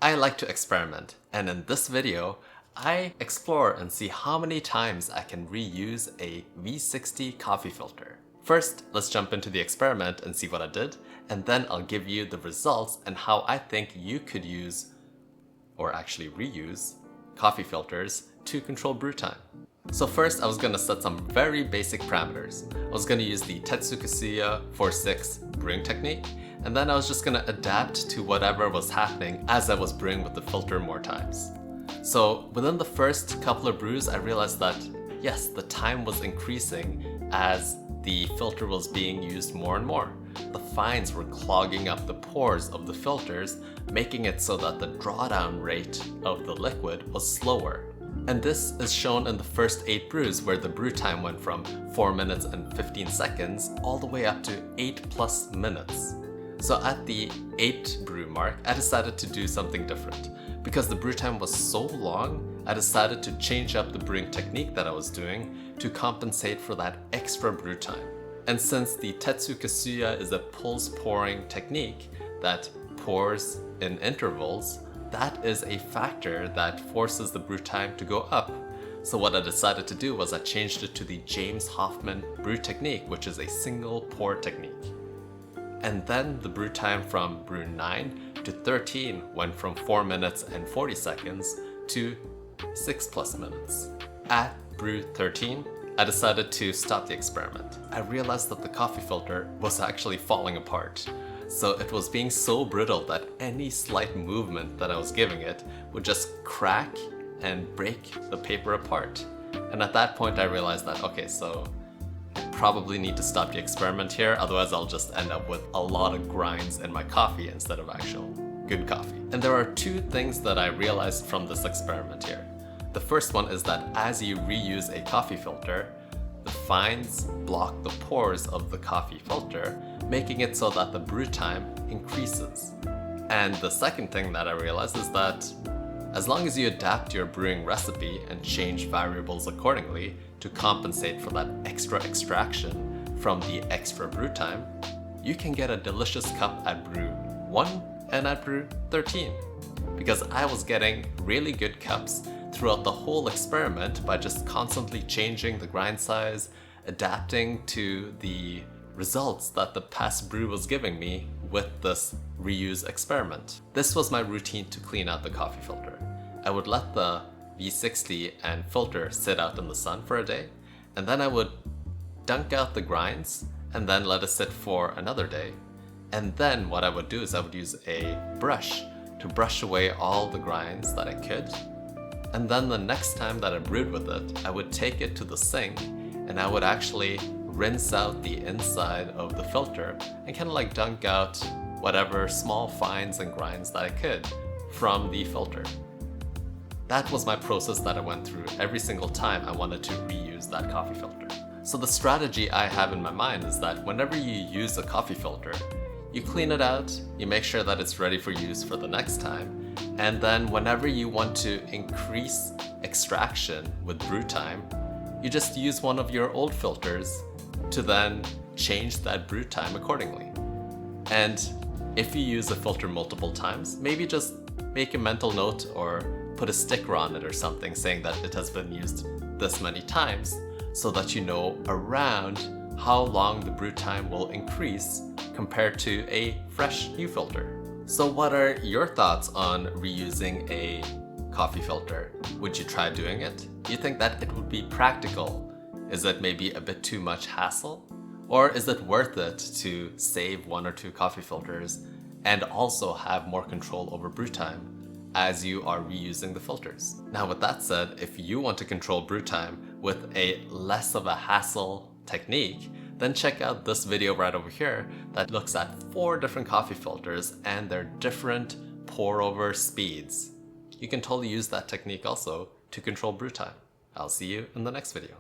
I like to experiment, and in this video, I explore and see how many times I can reuse a V60 coffee filter. First, let's jump into the experiment and see what I did, and then I'll give you the results and how I think you could use, or actually reuse, coffee filters to control brew time. So first, I was going to set some very basic parameters. I was going to use the Tetsukasuya 4-6 brewing technique, and then I was just going to adapt to whatever was happening as I was brewing with the filter more times. So within the first couple of brews, I realized that yes, the time was increasing as the filter was being used more and more. The fines were clogging up the pores of the filters, making it so that the drawdown rate of the liquid was slower. And this is shown in the first 8 brews, where the brew time went from 4 minutes and 15 seconds all the way up to 8+ minutes. So at the 8th brew mark, I decided to do something different. Because the brew time was so long, I decided to change up the brewing technique that I was doing to compensate for that extra brew time. And since the Tetsukasuya is a pulse pouring technique that pours in intervals, that is a factor that forces the brew time to go up. So what I decided to do was I changed it to the James Hoffman brew technique, which is a single pour technique. And then the brew time from brew 9 to 13 went from 4 minutes and 40 seconds to 6+ minutes. At brew 13, I decided to stop the experiment. I realized that the coffee filter was actually falling apart. So it was being so brittle that any slight movement that I was giving it would just crack and break the paper apart. And at that point I realized that, okay, so I probably need to stop the experiment here, otherwise I'll just end up with a lot of grinds in my coffee instead of actual good coffee. And there are 2 things that I realized from this experiment here. The first one is that as you reuse a coffee filter, the fines block the pores of the coffee filter, making it so that the brew time increases. And the second thing that I realized is that as long as you adapt your brewing recipe and change variables accordingly to compensate for that extra extraction from the extra brew time, you can get a delicious cup at brew 1 and at brew 13. Because I was getting really good cups throughout the whole experiment by just constantly changing the grind size, adapting to the results that the past brew was giving me with this reuse experiment. This was my routine to clean out the coffee filter. I would let the V60 and filter sit out in the sun for a day, and then I would dunk out the grinds and then let it sit for another day. And then what I would do is I would use a brush to brush away all the grinds that I could. And then the next time that I brewed with it, I would take it to the sink and I would actually rinse out the inside of the filter and kind of like dunk out whatever small fines and grinds that I could from the filter. That was my process that I went through every single time I wanted to reuse that coffee filter. So the strategy I have in my mind is that whenever you use a coffee filter, you clean it out, you make sure that it's ready for use for the next time, and then whenever you want to increase extraction with brew time, you just use one of your old filters to then change that brew time accordingly. And if you use a filter multiple times, maybe just make a mental note or put a sticker on it or something saying that it has been used this many times so that you know around how long the brew time will increase compared to a fresh new filter. So what are your thoughts on reusing a coffee filter? Would you try doing it? Do you think that it would be practical? Is it maybe a bit too much hassle? Or is it worth it to save 1 or 2 coffee filters and also have more control over brew time as you are reusing the filters? Now with that said, if you want to control brew time with a less of a hassle technique, then check out this video right over here that looks at 4 different coffee filters and their different pour over speeds. You can totally use that technique also to control brew time. I'll see you in the next video.